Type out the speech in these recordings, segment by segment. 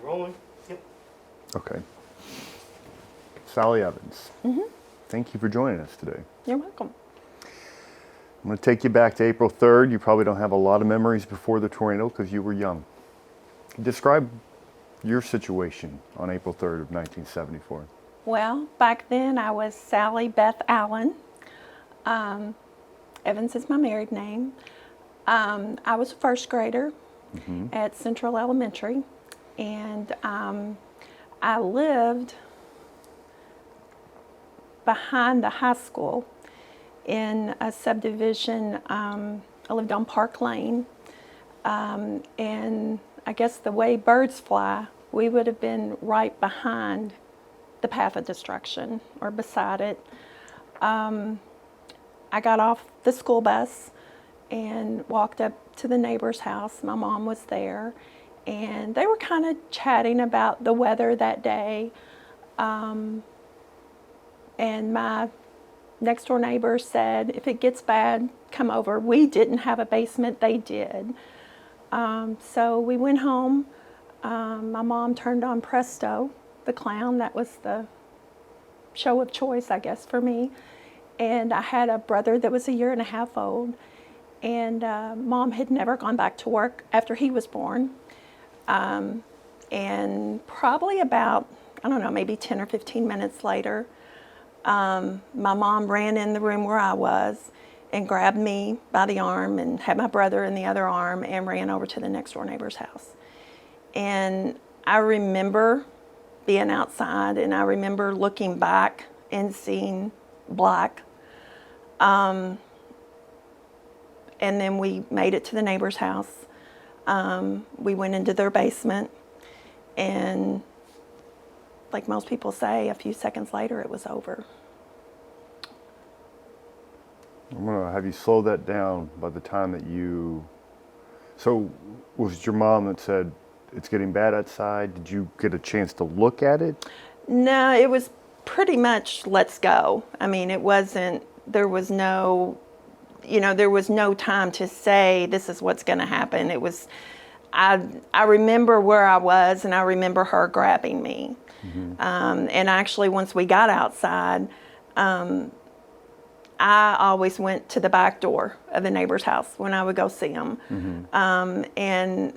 Rolling. Yep. Okay. Sally Evans. Thank you for joining us today. You're welcome. I'm going to take you back to April 3rd. You probably don't have a lot of memories before the tornado because you were young. Describe your situation on April 3rd of 1974. Well, back then I was Sally Beth Allen. Evans is my married name. I was a first grader at Central Elementary, and I lived behind the high school in a subdivision. I lived on Park Lane, and I guess the way birds fly, we would have been right behind the path of destruction, or beside it. I got off the school bus and walked up to the neighbor's house. My mom was there, and they were kind of chatting about the weather that day. And my next door neighbor said, if it gets bad, come over. We didn't have a basement, they did. So we went home. My mom turned on Presto, the clown. That was the show of choice, I guess, for me. And I had a brother that was 1.5 years old. And Mom had never gone back to work after he was born. And probably about, I don't know, maybe 10 or 15 minutes later, my mom ran in the room where I was and grabbed me by the arm and had my brother in the other arm and ran over to the next door neighbor's house. And I remember being outside, and I remember looking back and seeing black. And then we made it to the neighbor's house. We went into their basement, and like most people say, a few seconds later it was over. I'm going to have you slow that down by the time that you... So was it your mom that said, it's getting bad outside? Did you get a chance to look at it? No, it was pretty much let's go. I mean, it wasn't, there was no, there was no time to say this is what's going to happen. It was, I remember where I was, and I remember her grabbing me. And actually, once we got outside, I always went to the back door of the neighbor's house when I would go see them. And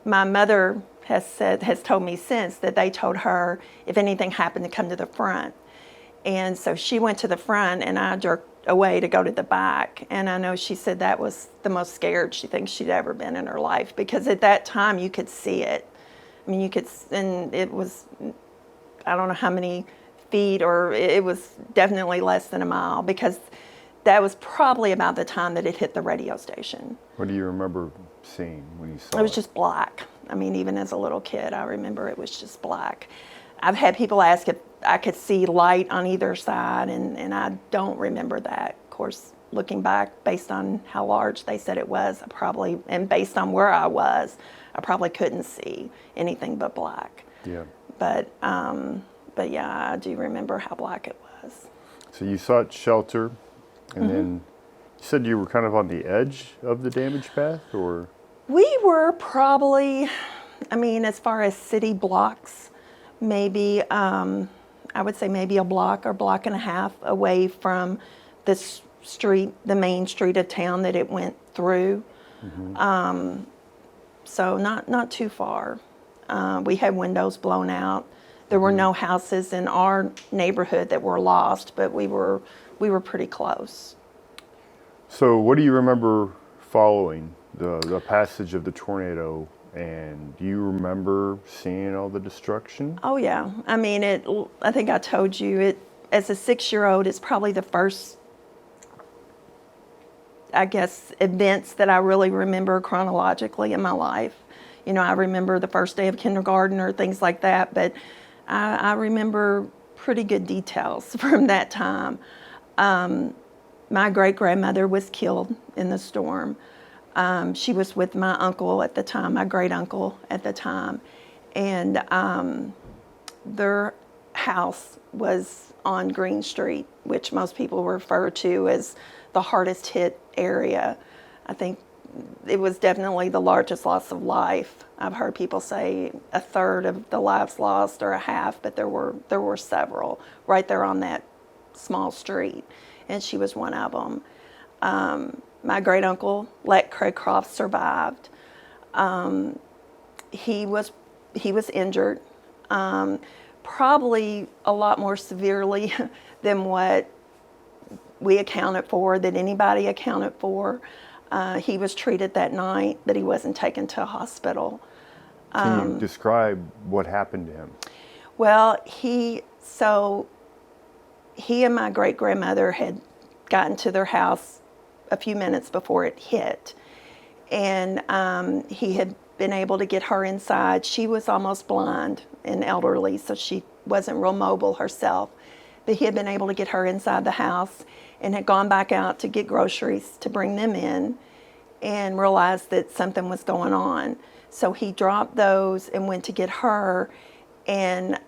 my mother has told me since that they told her if anything happened to come to the front. And so she went to the front, and I jerked away to go to the back. And I know she said that was the most scared she thinks she'd ever been in her life, because at that time you could see it. I mean, you could, and it was, I don't know how many feet, or it was definitely less than a mile, because that was probably about the time that it hit the radio station. What do you remember seeing when you saw it? It was just black. I mean, even as a little kid, I remember it was just black. I've had people ask if I could see light on either side, and I don't remember that. Of course, looking back, based on how large they said it was, and based on where I was, I probably couldn't see anything but black. Yeah. But yeah, I do remember how black it was. So you sought shelter, and then you said you were kind of on the edge of the damage path, or? We were probably, I mean, as far as city blocks, maybe, I would say maybe a block or block and a half away from the street, the main street of town that it went through. So not too far. We had windows blown out. There were no houses in our neighborhood that were lost, but we were pretty close. So what do you remember following the passage of the tornado, and do you remember seeing all the destruction? Oh yeah, I mean, I think I told you, it as a 6-year-old, it's probably the first, I guess, events that I really remember chronologically in my life. I remember the first day of kindergarten or things like that, but I remember pretty good details from that time. My great-grandmother was killed in the storm. She was with my uncle at the time, my great-uncle at the time, and their house was on Green Street, which most people refer to as the hardest hit area. I think it was definitely the largest loss of life. I've heard people say a third of the lives lost or a half, but there were several right there on that small street, and she was one of them. My great uncle, Let Craycroft, survived. He was injured, probably a lot more severely than what we accounted for, that anybody accounted for. He was treated that night, but he wasn't taken to a hospital. Can you describe what happened to him? Well, he and my great grandmother had gotten to their house a few minutes before it hit, and he had been able to get her inside. She was almost blind and elderly, so she wasn't real mobile herself. But he had been able to get her inside the house and had gone back out to get groceries to bring them in and realized that something was going on. So he dropped those and went to get her, and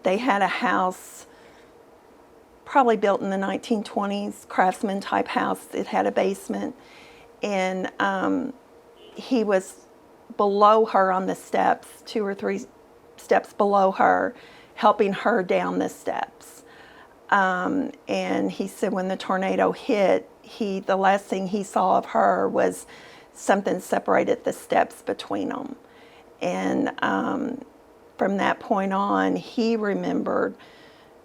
they had a house probably built in the 1920s, craftsman type house. It had a basement, and he was below her on the steps, 2 or 3 steps below her, helping her down the steps. And he said when the tornado hit, the last thing he saw of her was something separated the steps between them. And from that point on, he remembered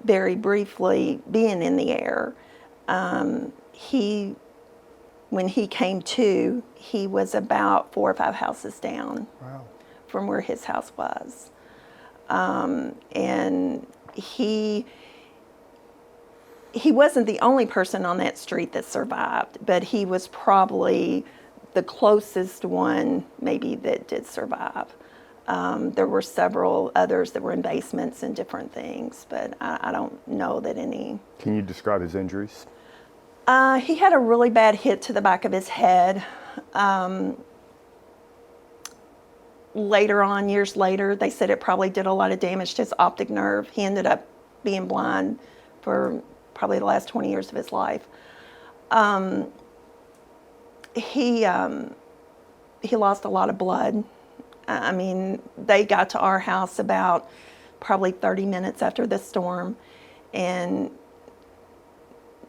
very briefly being in the air. When he came to, he was about 4 or 5 houses down. Wow. From where his house was. And he wasn't the only person on that street that survived, but he was probably the closest one maybe that did survive. There were several others that were in basements and different things, but I don't know that any. Can you describe his injuries? He had a really bad hit to the back of his head. Later on, years later, they said it probably did a lot of damage to his optic nerve. He ended up being blind for probably the last 20 years of his life. He lost a lot of blood. I mean, they got to our house about probably 30 minutes after the storm, and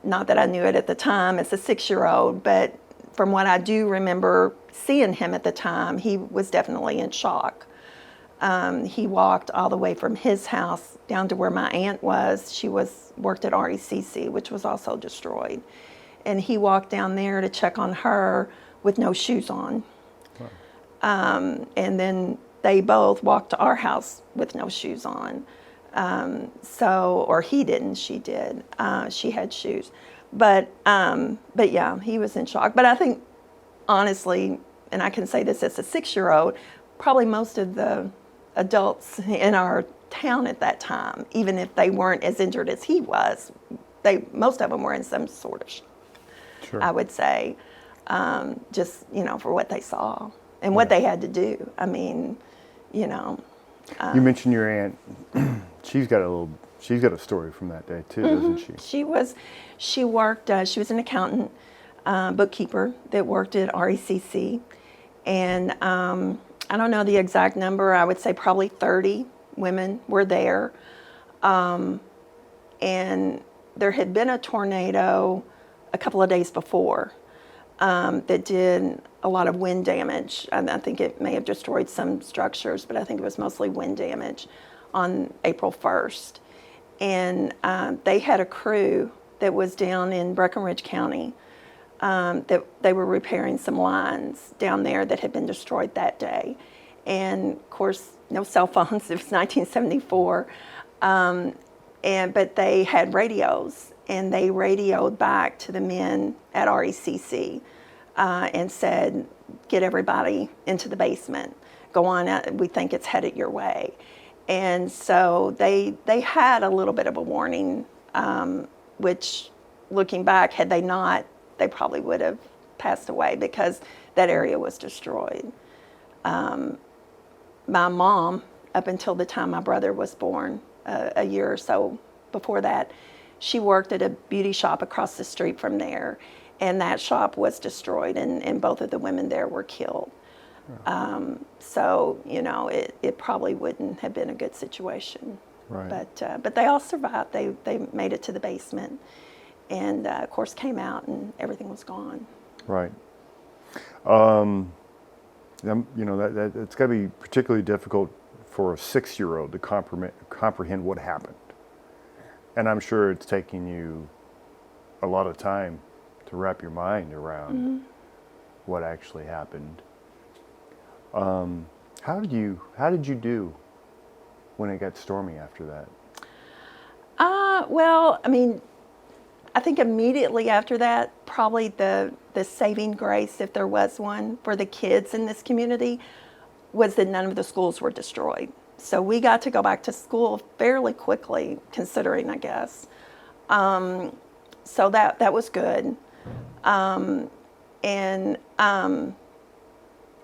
not that I knew it at the time as a 6-year-old, but from what I do remember seeing him at the time, he was definitely in shock. He walked all the way from his house down to where my aunt was. She worked at RECC, which was also destroyed. And he walked down there to check on her with no shoes on. Wow. And then they both walked to our house with no shoes on. Or he didn't, she did. She had shoes. But yeah, he was in shock. But I think, honestly, and I can say this as a 6-year-old, probably most of the adults in our town at that time, even if they weren't as injured as he was, most of them were in some sort of shock, sure. I would say, just, for what they saw and what they had to do. I mean, you mentioned your aunt. She's got a story from that day too, doesn't she? She worked, she was an accountant, bookkeeper that worked at RECC. And I don't know the exact number. I would say probably 30 women were there. And there had been a tornado a couple of days before that did a lot of wind damage. I think it may have destroyed some structures, but I think it was mostly wind damage on April 1st. And they had a crew that was down in Breckinridge County that they were repairing some lines down there that had been destroyed that day. And of course, no cell phones, it was 1974. But they had radios, and they radioed back to the men at RECC and said, get everybody into the basement. Go on, we think it's headed your way. And so they had a little bit of a warning, which, looking back, had they not, they probably would have passed away because that area was destroyed. My mom, up until the time my brother was born, a year or so before that, she worked at a beauty shop across the street from there. and that shop was destroyed, and both of the women there were killed. So, you know, it probably wouldn't have been a good situation. Right. But they all survived. They made it to the basement, and of course came out, and everything was gone. Right. You know, that it's got to be particularly difficult for a 6-year-old to comprehend what happened. And I'm sure it's taking you a lot of time to wrap your mind around what actually happened. How did you do when it got stormy after that? Well, I mean, I think immediately after that, probably the saving grace, if there was one, for the kids in this community was that none of the schools were destroyed. So we got to go back to school fairly quickly, considering, I guess. So that was good.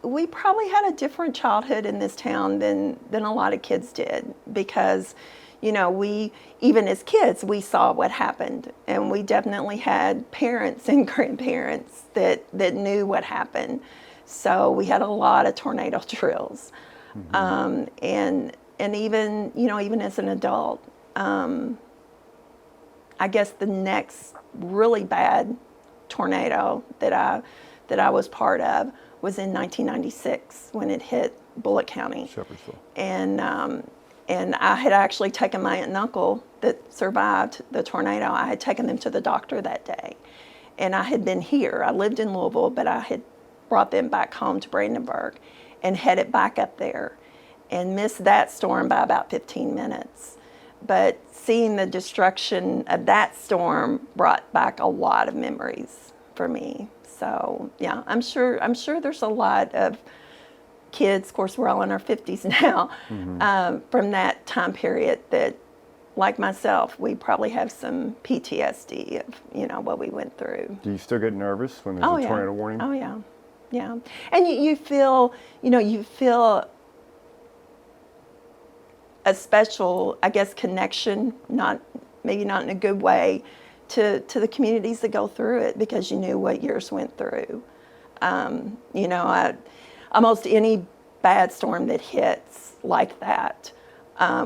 We probably had a different childhood in this town than a lot of kids did, because, you know, we, even as kids, we saw what happened, and we definitely had parents and grandparents that knew what happened. So we had a lot of tornado drills. And even, you know, even as an adult, I guess the next really bad tornado that I was part of was in 1996 when it hit Bullitt County. Shepherdsville. And I had actually taken my aunt and uncle that survived the tornado. I had taken them to the doctor that day, and I had been here. I lived in Louisville, but I had brought them back home to Brandenburg and headed back up there, and missed that storm by about 15 minutes. But seeing the destruction of that storm brought back a lot of memories for me. So yeah, I'm sure there's a lot of kids, of course we're all in our 50s now, from that time period that, like myself, we probably have some PTSD of, you know, what we went through. Do you still get nervous when there's a tornado warning? Oh yeah, yeah. And you feel, you know, a special, I guess, connection, maybe not in a good way, to the communities that go through it, because you knew what yours went through. You know, almost any bad storm that hits like that,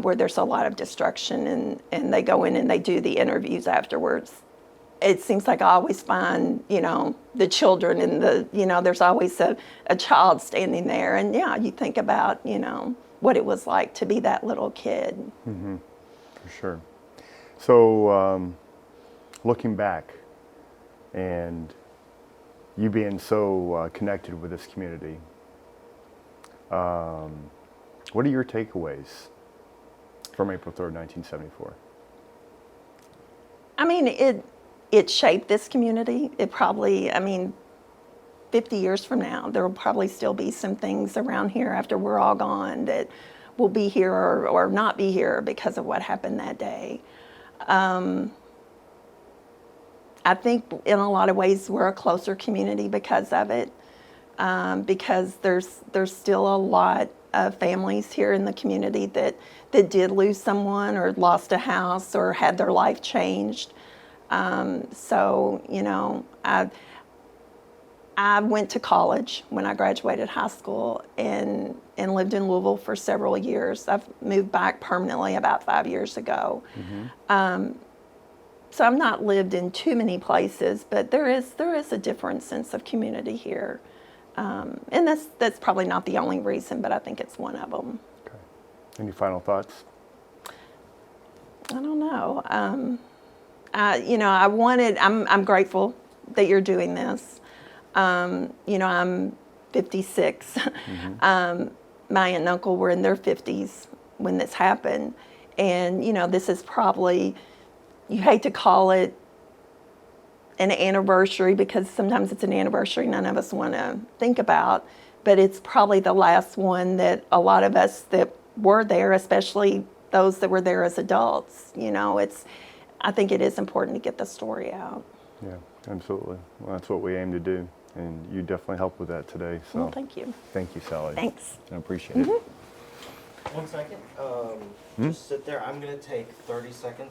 where there's a lot of destruction, and they go in and they do the interviews afterwards, it seems like I always find, you know, the children and you know, there's always a child standing there. And yeah, you think about, you know, what it was like to be that little kid. Mm-hmm. For sure. So, looking back, and you being so connected with this community, what are your takeaways from April 3rd, 1974? I mean, it shaped this community. It probably, I mean, 50 years from now, there will probably still be some things around here after we're all gone that will be here or not be here because of what happened that day. I think in a lot of ways we're a closer community because of it, because there's still a lot of families here in the community that did lose someone or lost a house or had their life changed. So, you know, I went to college when I graduated high school and lived in Louisville for several years. I've moved back permanently about 5 years ago. So I've not lived in too many places, but there is a different sense of community here. And that's probably not the only reason, but I think it's one of them. Okay. Any final thoughts? I don't know. You know, I'm grateful that you're doing this. You know, I'm 56. My aunt and uncle were in their 50s when this happened. And, you know, this is probably, you hate to call it an anniversary because sometimes it's an anniversary none of us want to think about, but it's probably the last one that a lot of us that were there, especially those that were there as adults, you know, I think it is important to get the story out. Yeah, absolutely. Well, that's what we aim to do, and you definitely helped with that today. So Well, thank you. Thank you, Sally. Thanks. I appreciate it. 1 second. Just sit there. I'm going to take 30 seconds